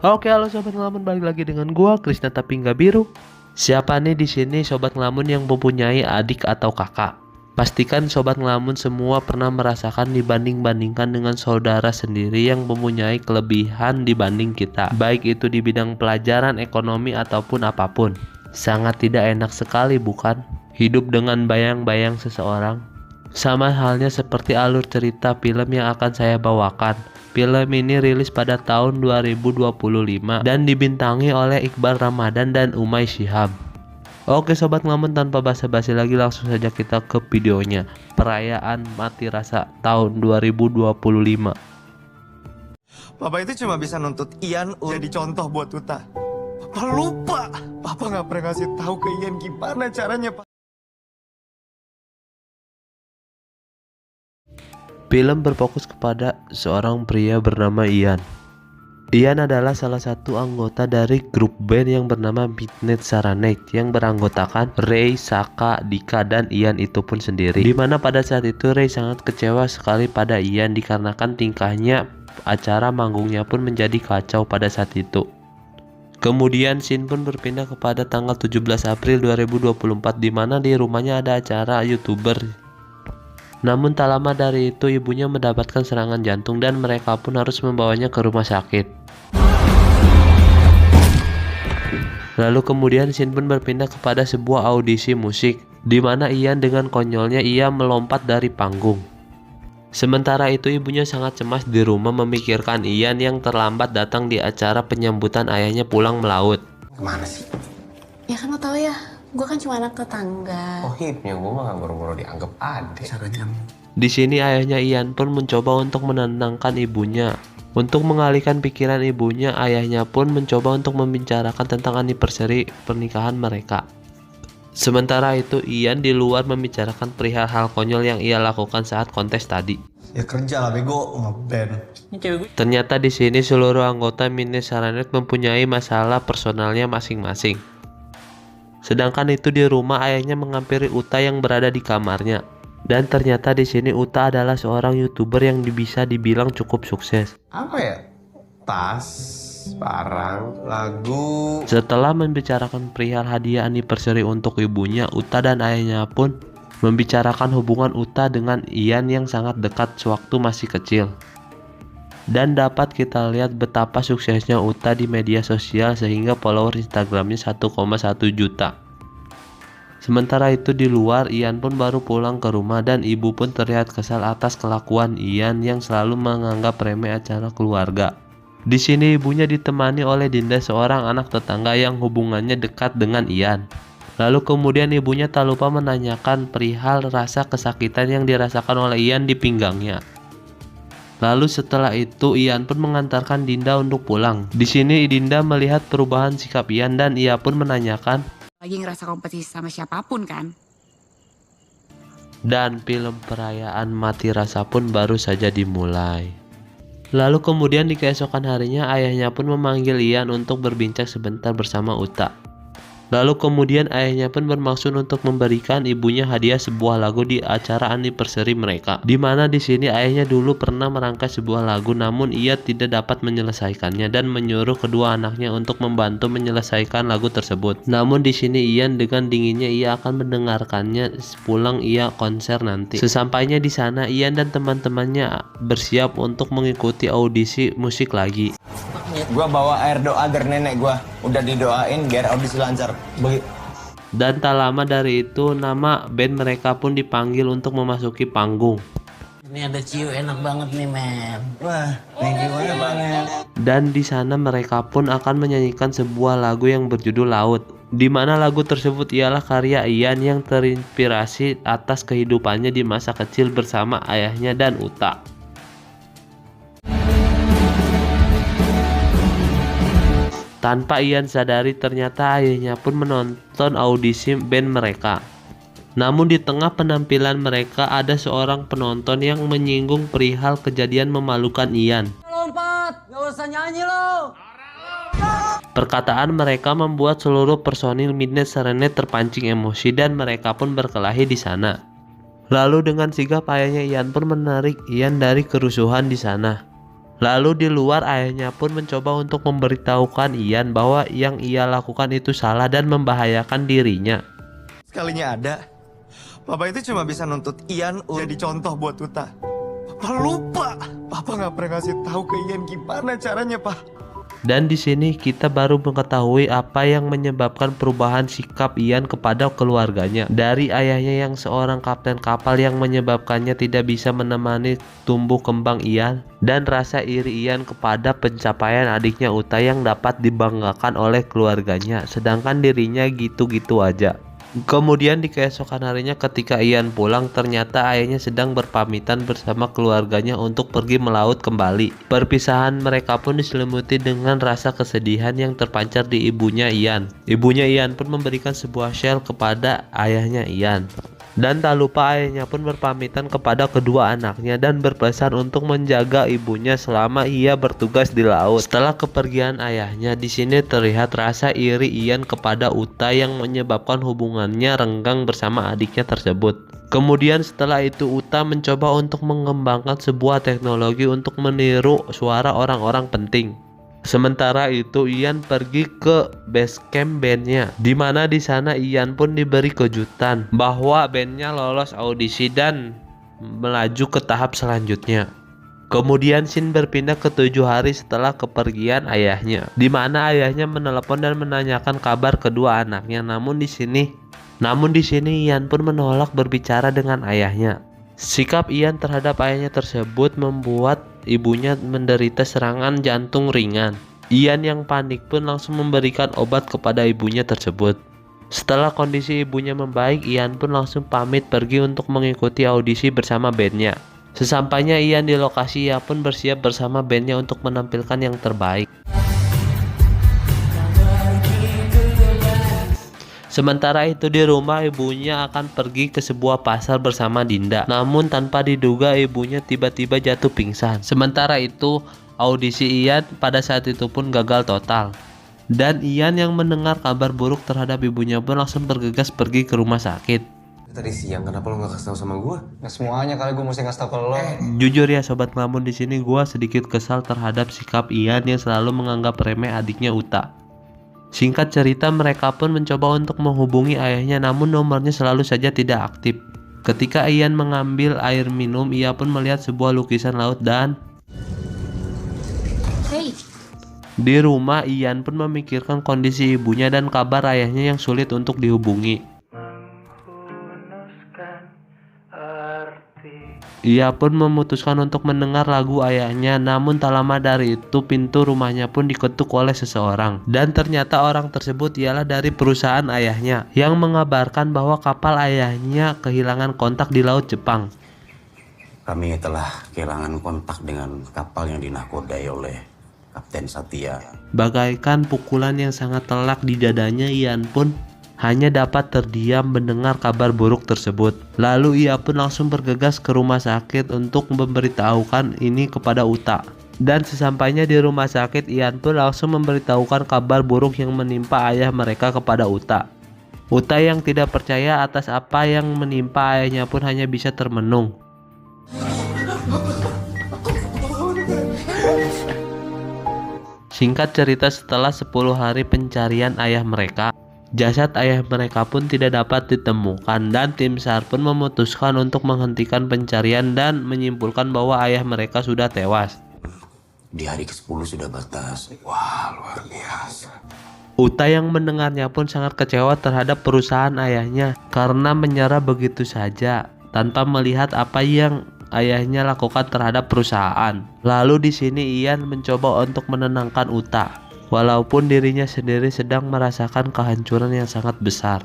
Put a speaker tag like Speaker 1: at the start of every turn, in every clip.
Speaker 1: Oke, halo sobat ngelamun, balik lagi dengan gua Krisna tapi nggak biru. Siapa nih di sini sobat ngelamun yang mempunyai adik atau kakak? Pastikan sobat ngelamun semua pernah merasakan dibanding-bandingkan dengan saudara sendiri yang mempunyai kelebihan dibanding kita, baik itu di bidang pelajaran, ekonomi ataupun apapun. Sangat tidak enak sekali bukan? Hidup dengan bayang-bayang seseorang. Sama halnya seperti alur cerita film yang akan saya bawakan. Film ini rilis pada tahun 2025 dan dibintangi oleh Iqbal Ramadan dan Umay Shihab. Oke sobat ngelamun, tanpa basa-basi lagi langsung saja kita ke videonya. Perayaan Mati Rasa tahun 2025.
Speaker 2: Papa itu cuma bisa nuntut Ian jadi contoh buat Uta. Papa lupa. Papa nggak pernah ngasih tahu ke Ian gimana caranya, Pak.
Speaker 1: Film berfokus kepada seorang pria bernama Ian. Ian adalah salah satu anggota dari grup band yang bernama Midnight Serenade yang beranggotakan Ray, Saka, Dika, dan Ian itu pun sendiri. Dimana pada saat itu Ray sangat kecewa sekali pada Ian dikarenakan tingkahnya, acara manggungnya pun menjadi kacau pada saat itu. Kemudian scene pun berpindah kepada tanggal 17 April 2024 di mana di rumahnya ada acara YouTuber. Namun tak lama dari itu ibunya mendapatkan serangan jantung dan mereka pun harus membawanya ke rumah sakit. Lalu kemudian scene pun berpindah kepada sebuah audisi musik, di mana Ian dengan konyolnya ia melompat dari panggung. Sementara itu ibunya sangat cemas di rumah memikirkan Ian yang terlambat datang di acara penyambutan ayahnya pulang melaut.
Speaker 2: Kemana sih?
Speaker 3: Ya kan lo tau ya, gue kan cuma anak tetangga.
Speaker 2: Oh hipnya gue mah nggak boro-boro dianggap adik. Caranya.
Speaker 1: Di sini ayahnya Ian pun mencoba untuk menenangkan ibunya. Untuk mengalihkan pikiran ibunya, ayahnya pun mencoba untuk membicarakan tentang anniversary pernikahan mereka. Sementara itu Ian di luar membicarakan perihal hal konyol yang ia lakukan saat kontes tadi.
Speaker 2: Ya kerja lah bego, ngeband.
Speaker 1: Ternyata di sini seluruh anggota Midnight Serenade mempunyai masalah personalnya masing-masing. Sedangkan itu di rumah ayahnya menghampiri Uta yang berada di kamarnya. Dan ternyata di sini Uta adalah seorang YouTuber yang bisa dibilang cukup sukses.
Speaker 2: Apa ya? Tas, barang, lagu.
Speaker 1: Setelah membicarakan perihal hadiah anniversary untuk ibunya, Uta dan ayahnya pun membicarakan hubungan Uta dengan Ian yang sangat dekat sewaktu masih kecil. Dan dapat kita lihat betapa suksesnya Uta di media sosial sehingga follower Instagramnya 1,1 juta. Sementara itu di luar, Ian pun baru pulang ke rumah dan ibu pun terlihat kesal atas kelakuan Ian yang selalu menganggap remeh acara keluarga. Di sini ibunya ditemani oleh Dinda, seorang anak tetangga yang hubungannya dekat dengan Ian. Lalu kemudian ibunya tak lupa menanyakan perihal rasa kesakitan yang dirasakan oleh Ian di pinggangnya. Lalu setelah itu Ian pun mengantarkan Dinda untuk pulang. Di sini Dinda melihat perubahan sikap Ian dan ia pun menanyakan,
Speaker 3: Lagi ngerasa kompetisi sama siapapun kan?
Speaker 1: dan film perayaan Mati Rasa pun baru saja dimulai. Lalu kemudian di keesokan harinya ayahnya pun memanggil Ian untuk berbincang sebentar bersama Uta. Lalu kemudian ayahnya pun bermaksud untuk memberikan ibunya hadiah sebuah lagu di acara anniversary mereka. Dimana di sini ayahnya dulu pernah merangkai sebuah lagu namun ia tidak dapat menyelesaikannya dan menyuruh kedua anaknya untuk membantu menyelesaikan lagu tersebut. Namun di sini Ian dengan dinginnya ia akan mendengarkannya sepulang ia konser nanti. Sesampainya di sana Ian dan teman-temannya bersiap untuk mengikuti audisi musik lagi.
Speaker 2: Gua bawa air doa dari nenek gua. Udah didoain biar audisi lancar.
Speaker 1: Dan tak lama dari itu nama band mereka pun dipanggil untuk memasuki panggung.
Speaker 4: Ini ada ciu enak banget nih men.
Speaker 2: Wah, thank you banget.
Speaker 1: Dan di sana mereka pun akan menyanyikan sebuah lagu yang berjudul Laut. Di mana lagu tersebut ialah karya Ian yang terinspirasi atas kehidupannya di masa kecil bersama ayahnya dan Uta. Tanpa Ian sadari ternyata ayahnya pun menonton audisi band mereka. Namun di tengah penampilan mereka ada seorang penonton yang menyinggung perihal kejadian memalukan Ian.
Speaker 4: Lompat, gak usah nyanyi lo.
Speaker 1: Perkataan mereka membuat seluruh personil Midnight Serenade terpancing emosi dan mereka pun berkelahi di sana. Lalu dengan sigap ayahnya Ian pun menarik Ian dari kerusuhan di sana. Lalu di luar ayahnya pun mencoba untuk memberitahukan Ian bahwa yang ia lakukan itu salah dan membahayakan dirinya.
Speaker 2: Sekalinya ada, Papa itu cuma bisa nuntut Ian jadi contoh buat Uta. Papa lupa. Papa nggak pernah ngasih tahu ke Ian gimana caranya, Pak.
Speaker 1: Dan di sini kita baru mengetahui apa yang menyebabkan perubahan sikap Ian kepada keluarganya. Dari ayahnya yang seorang kapten kapal yang menyebabkannya tidak bisa menemani tumbuh kembang Ian, dan rasa iri Ian kepada pencapaian adiknya Uta yang dapat dibanggakan oleh keluarganya, sedangkan dirinya gitu-gitu aja. Kemudian di keesokan harinya ketika Ian pulang, ternyata ayahnya sedang berpamitan bersama keluarganya untuk pergi melaut kembali. Perpisahan mereka pun diselimuti dengan rasa kesedihan yang terpancar di ibunya Ian. Ibunya Ian pun memberikan sebuah shell kepada ayahnya Ian. Dan tak lupa ayahnya pun berpamitan kepada kedua anaknya dan berpesan untuk menjaga ibunya selama ia bertugas di laut. Setelah kepergian ayahnya, di sini terlihat rasa iri Ian kepada Uta yang menyebabkan hubungannya renggang bersama adiknya tersebut. Kemudian setelah itu Uta mencoba untuk mengembangkan sebuah teknologi untuk meniru suara orang-orang penting. Sementara itu Ian pergi ke base camp bandnya, dimana di sana Ian pun diberi kejutan bahwa bandnya lolos audisi dan melaju ke tahap selanjutnya. Kemudian scene berpindah ke 7 hari setelah kepergian ayahnya, dimana ayahnya menelepon dan menanyakan kabar kedua anaknya. Namun di sini Ian pun menolak berbicara dengan ayahnya. Sikap Ian terhadap ayahnya tersebut membuat ibunya menderita serangan jantung ringan. Ian yang panik pun langsung memberikan obat kepada ibunya tersebut. Setelah kondisi ibunya membaik, Ian pun langsung pamit pergi untuk mengikuti audisi bersama bandnya. Sesampainya Ian di lokasi, ia pun bersiap bersama bandnya untuk menampilkan yang terbaik. Sementara itu di rumah, ibunya akan pergi ke sebuah pasar bersama Dinda. Namun tanpa diduga ibunya tiba-tiba jatuh pingsan. Sementara itu audisi Ian pada saat itu pun gagal total. Dan Ian yang mendengar kabar buruk terhadap ibunya pun langsung bergegas pergi ke rumah sakit.
Speaker 5: Tadi siang kenapa lo gak kasih tahu sama gue?
Speaker 2: Nggak semuanya kali gue mesti ngasih tau ke lo.
Speaker 1: Jujur ya sobat ngelamun, di sini gue sedikit kesal terhadap sikap Ian yang selalu menganggap remeh adiknya Uta. Singkat cerita, mereka pun mencoba untuk menghubungi ayahnya, namun nomornya selalu saja tidak aktif. Ketika Ian mengambil air minum, ia pun melihat sebuah lukisan laut dan di rumah Ian pun memikirkan kondisi ibunya dan kabar ayahnya yang sulit untuk dihubungi. Ia pun memutuskan untuk mendengar lagu ayahnya, namun tak lama dari itu pintu rumahnya pun diketuk oleh seseorang. Dan ternyata orang tersebut ialah dari perusahaan ayahnya yang mengabarkan bahwa kapal ayahnya kehilangan kontak di Laut Jepang.
Speaker 5: Kami telah kehilangan kontak dengan kapal yang dinakodai oleh Kapten Satya.
Speaker 1: Bagaikan pukulan yang sangat telak di dadanya, Ian pun hanya dapat terdiam mendengar kabar buruk tersebut. Lalu ia pun langsung bergegas ke rumah sakit untuk memberitahukan ini kepada Uta. Dan sesampainya di rumah sakit, Ian pun langsung memberitahukan kabar buruk yang menimpa ayah mereka kepada Uta. Uta yang tidak percaya atas apa yang menimpa ayahnya pun hanya bisa termenung. Singkat cerita, setelah 10 hari pencarian ayah mereka, jasad ayah mereka pun tidak dapat ditemukan dan tim SAR pun memutuskan untuk menghentikan pencarian dan menyimpulkan bahwa ayah mereka sudah tewas.
Speaker 5: Di hari ke-10 sudah batas. Wah, luar biasa.
Speaker 1: Uta yang mendengarnya pun sangat kecewa terhadap perusahaan ayahnya karena menyerah begitu saja tanpa melihat apa yang ayahnya lakukan terhadap perusahaan. Lalu di sini Ian mencoba untuk menenangkan Uta, walaupun dirinya sendiri sedang merasakan kehancuran yang sangat besar.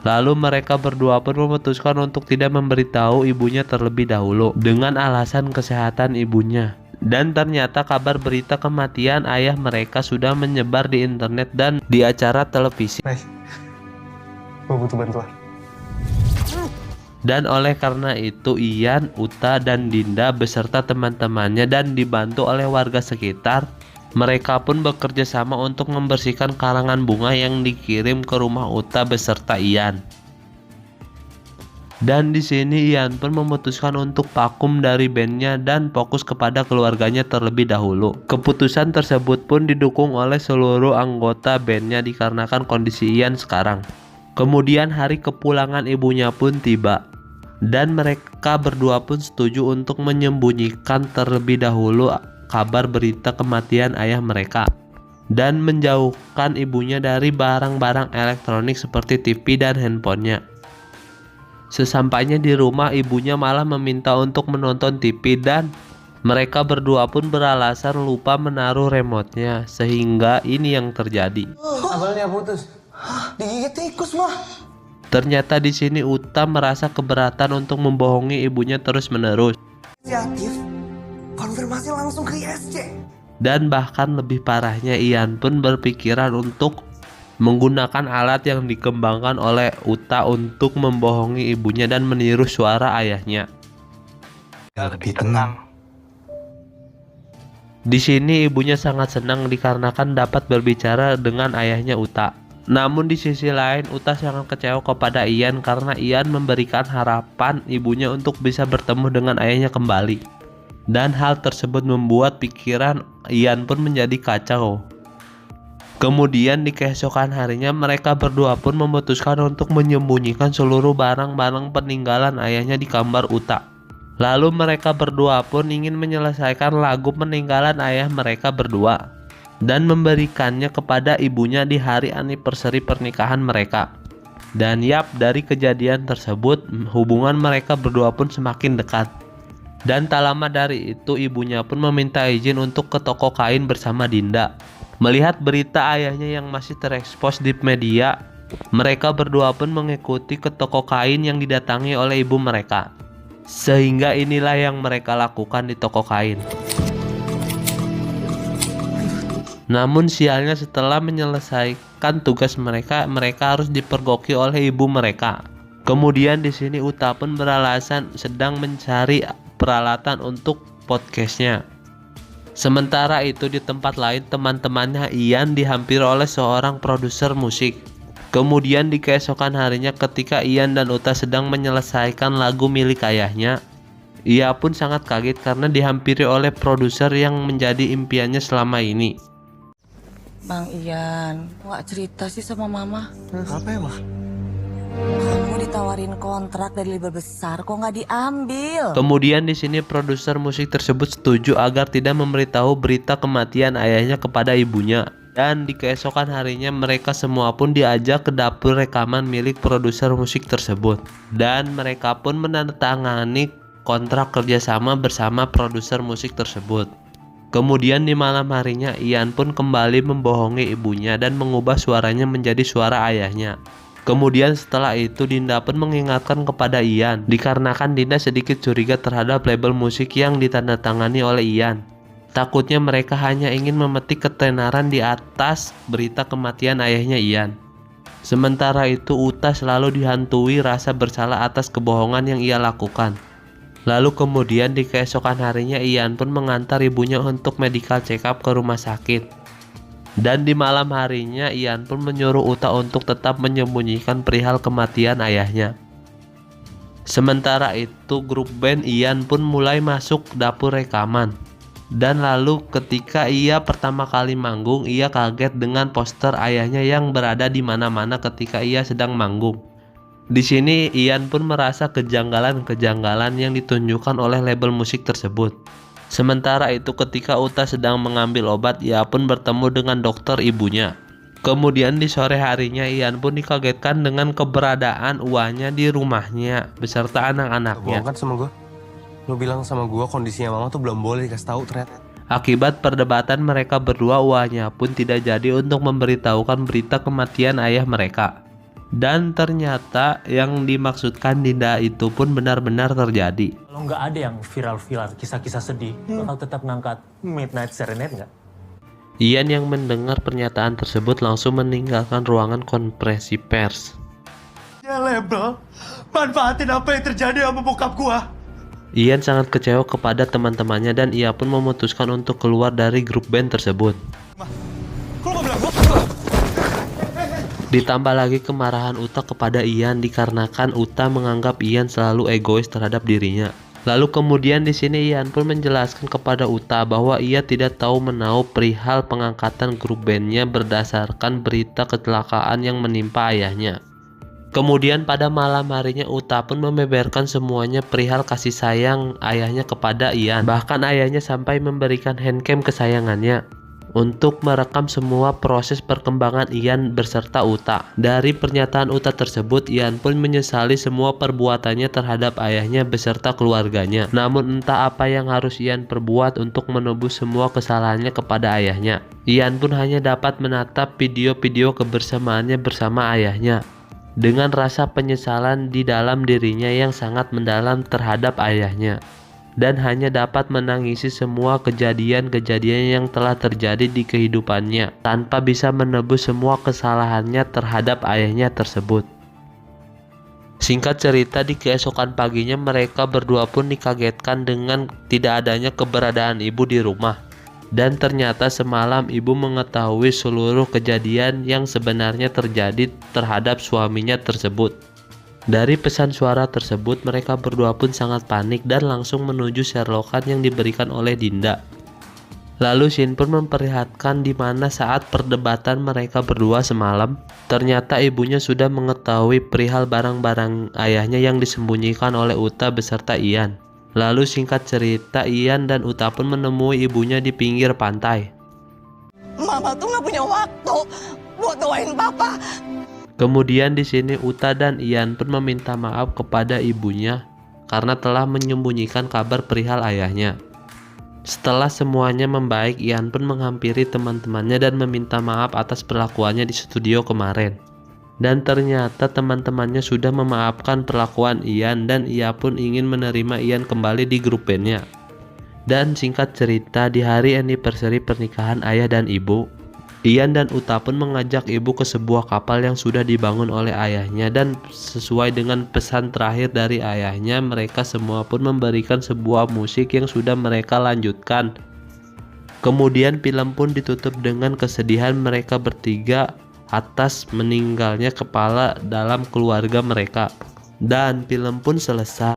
Speaker 1: Lalu mereka berdua pun memutuskan untuk tidak memberitahu ibunya terlebih dahulu dengan alasan kesehatan ibunya. Dan ternyata kabar berita kematian ayah mereka sudah menyebar di internet dan di acara televisi.
Speaker 2: Gue butuh bantuan.
Speaker 1: Dan oleh karena itu Ian, Uta, dan Dinda beserta teman-temannya dan dibantu oleh warga sekitar, mereka pun bekerja sama untuk membersihkan karangan bunga yang dikirim ke rumah Uta beserta Ian. Dan di sini Ian pun memutuskan untuk vakum dari bandnya dan fokus kepada keluarganya terlebih dahulu. Keputusan tersebut pun didukung oleh seluruh anggota bandnya dikarenakan kondisi Ian sekarang. Kemudian hari kepulangan ibunya pun tiba. Dan mereka berdua pun setuju untuk menyembunyikan terlebih dahulu kabar berita kematian ayah mereka. Dan menjauhkan ibunya dari barang-barang elektronik seperti TV dan handphonenya. Sesampainya di rumah, ibunya malah meminta untuk menonton TV dan mereka berdua pun beralasan lupa menaruh remote-nya, sehingga ini yang terjadi.
Speaker 4: Abangnya putus.
Speaker 2: Digigit tikus mah.
Speaker 1: Ternyata di sini Uta merasa keberatan untuk membohongi ibunya terus-menerus.
Speaker 2: Inisiatif. Konfirmasi langsung ke ISC.
Speaker 1: Dan bahkan lebih parahnya, Ian pun berpikiran untuk menggunakan alat yang dikembangkan oleh Uta untuk membohongi ibunya dan meniru suara ayahnya.
Speaker 2: Lebih tenang.
Speaker 1: Di sini ibunya sangat senang dikarenakan dapat berbicara dengan ayahnya Uta. Namun di sisi lain Uta sangat kecewa kepada Ian karena Ian memberikan harapan ibunya untuk bisa bertemu dengan ayahnya kembali. Dan hal tersebut membuat pikiran Ian pun menjadi kacau. Kemudian di keesokan harinya mereka berdua pun memutuskan untuk menyembunyikan seluruh barang-barang peninggalan ayahnya di kamar Uta. Lalu mereka berdua pun ingin menyelesaikan lagu peninggalan ayah mereka berdua dan memberikannya kepada ibunya di hari anniversary pernikahan mereka. Dan yap, dari kejadian tersebut hubungan mereka berdua pun semakin dekat. Dan tak lama dari itu ibunya pun meminta izin untuk ke toko kain bersama Dinda. Melihat berita ayahnya yang masih terekspos di media, mereka berdua pun mengikuti ke toko kain yang didatangi oleh ibu mereka. Sehingga inilah yang mereka lakukan di toko kain. Namun sialnya setelah menyelesaikan tugas mereka harus dipergoki oleh ibu mereka. Kemudian di sini Uta pun beralasan sedang mencari peralatan untuk podcastnya. Sementara itu di tempat lain teman-temannya Ian dihampiri oleh seorang produser musik. Kemudian di keesokan harinya ketika Ian dan Uta sedang menyelesaikan lagu milik ayahnya, ia pun sangat kaget karena dihampiri oleh produser yang menjadi impiannya selama ini.
Speaker 6: Bang Ian, nggak cerita sih sama mama.
Speaker 2: Apa ya, Mah?
Speaker 6: Kamu ditawarin kontrak dari label besar, kok nggak diambil?
Speaker 1: Kemudian di sini produser musik tersebut setuju agar tidak memberitahu berita kematian ayahnya kepada ibunya. Dan di keesokan harinya mereka semua pun diajak ke dapur rekaman milik produser musik tersebut. Dan mereka pun menandatangani kontrak kerjasama bersama produser musik tersebut. Kemudian di malam harinya Ian pun kembali membohongi ibunya dan mengubah suaranya menjadi suara ayahnya. Kemudian setelah itu Dinda pun mengingatkan kepada Ian dikarenakan Dinda sedikit curiga terhadap label musik yang ditandatangani oleh Ian. Takutnya mereka hanya ingin memetik ketenaran di atas berita kematian ayahnya Ian. Sementara itu Uta selalu dihantui rasa bersalah atas kebohongan yang ia lakukan. Lalu kemudian di keesokan harinya Ian pun mengantar ibunya untuk medical check up ke rumah sakit. Dan di malam harinya Ian pun menyuruh Uta untuk tetap menyembunyikan perihal kematian ayahnya. Sementara itu grup band Ian pun mulai masuk dapur rekaman. Dan lalu ketika ia pertama kali manggung, ia kaget dengan poster ayahnya yang berada di mana-mana ketika ia sedang manggung. Di sini Ian pun merasa kejanggalan-kejanggalan yang ditunjukkan oleh label musik tersebut. Sementara itu ketika Uta sedang mengambil obat, ia pun bertemu dengan dokter ibunya. Kemudian di sore harinya Ian pun dikagetkan dengan keberadaan uanya di rumahnya beserta anak-anaknya.
Speaker 2: Bohong kan sama gue? Lu bilang sama gue kondisinya mama tuh belum boleh dikasih tahu ternyata.
Speaker 1: Akibat perdebatan mereka berdua, uanya pun tidak jadi untuk memberitahukan berita kematian ayah mereka. Dan ternyata yang dimaksudkan Dinda itu pun benar-benar terjadi.
Speaker 7: Kalau nggak ada yang viral-viral kisah-kisah sedih, bakal tetap ngangkat Midnight Serenade nggak?
Speaker 1: Ian yang mendengar pernyataan tersebut langsung meninggalkan ruangan konferensi pers.
Speaker 2: Ya label, manfaatin apa yang terjadi sama bokap gua.
Speaker 1: Ian sangat kecewa kepada teman-temannya dan ia pun memutuskan untuk keluar dari grup band tersebut.
Speaker 2: Kalau nggak bilang gua.
Speaker 1: Ditambah lagi kemarahan Uta kepada Ian dikarenakan Uta menganggap Ian selalu egois terhadap dirinya. Lalu kemudian di sini Ian pun menjelaskan kepada Uta bahwa ia tidak tahu menahu perihal pengangkatan grup bandnya berdasarkan berita kecelakaan yang menimpa ayahnya. Kemudian pada malam harinya Uta pun membeberkan semuanya perihal kasih sayang ayahnya kepada Ian. Bahkan ayahnya sampai memberikan handcam kesayangannya untuk merekam semua proses perkembangan Ian beserta Uta. Dari pernyataan Uta tersebut, Ian pun menyesali semua perbuatannya terhadap ayahnya beserta keluarganya. Namun entah apa yang harus Ian perbuat untuk menebus semua kesalahannya kepada ayahnya. Ian pun hanya dapat menatap video-video kebersamaannya bersama ayahnya dengan rasa penyesalan di dalam dirinya yang sangat mendalam terhadap ayahnya, dan hanya dapat menangisi semua kejadian-kejadian yang telah terjadi di kehidupannya tanpa bisa menebus semua kesalahannya terhadap ayahnya tersebut. Singkat cerita, di keesokan paginya mereka berdua pun dikagetkan dengan tidak adanya keberadaan ibu di rumah. Dan ternyata semalam ibu mengetahui seluruh kejadian yang sebenarnya terjadi terhadap suaminya tersebut. Dari pesan suara tersebut, mereka berdua pun sangat panik dan langsung menuju Sherlockan yang diberikan oleh Dinda. Lalu Shin pun memperlihatkan di mana saat perdebatan mereka berdua semalam, ternyata ibunya sudah mengetahui perihal barang-barang ayahnya yang disembunyikan oleh Uta beserta Ian. Lalu singkat cerita, Ian dan Uta pun menemui ibunya di pinggir pantai.
Speaker 6: Mama tuh nggak punya waktu buat doain papa.
Speaker 1: Kemudian di sini Uta dan Ian pun meminta maaf kepada ibunya karena telah menyembunyikan kabar perihal ayahnya. Setelah semuanya membaik, Ian pun menghampiri teman-temannya dan meminta maaf atas perlakuannya di studio kemarin. Dan ternyata teman-temannya sudah memaafkan perlakuan Ian dan ia pun ingin menerima Ian kembali di grup bandnya. Dan singkat cerita, di hari anniversary pernikahan ayah dan ibu, Ian dan Uta pun mengajak ibu ke sebuah kapal yang sudah dibangun oleh ayahnya, dan sesuai dengan pesan terakhir dari ayahnya, mereka semua pun memberikan sebuah musik yang sudah mereka lanjutkan. Kemudian film pun ditutup dengan kesedihan mereka bertiga atas meninggalnya kepala dalam keluarga mereka, dan film pun selesai.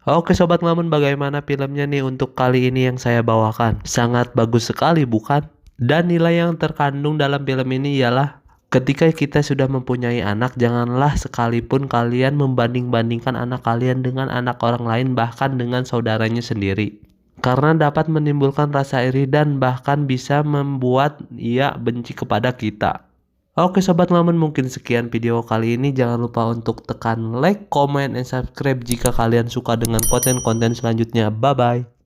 Speaker 1: Oke sobat ngelamun, bagaimana filmnya nih untuk kali ini yang saya bawakan? Sangat bagus sekali bukan? Dan nilai yang terkandung dalam film ini ialah ketika kita sudah mempunyai anak, janganlah sekalipun kalian membanding-bandingkan anak kalian dengan anak orang lain, bahkan dengan saudaranya sendiri, karena dapat menimbulkan rasa iri dan bahkan bisa membuat ia benci kepada kita. Oke sobat ngelamun, mungkin sekian video kali ini. Jangan lupa untuk tekan like, comment, and subscribe jika kalian suka dengan konten-konten selanjutnya. Bye bye.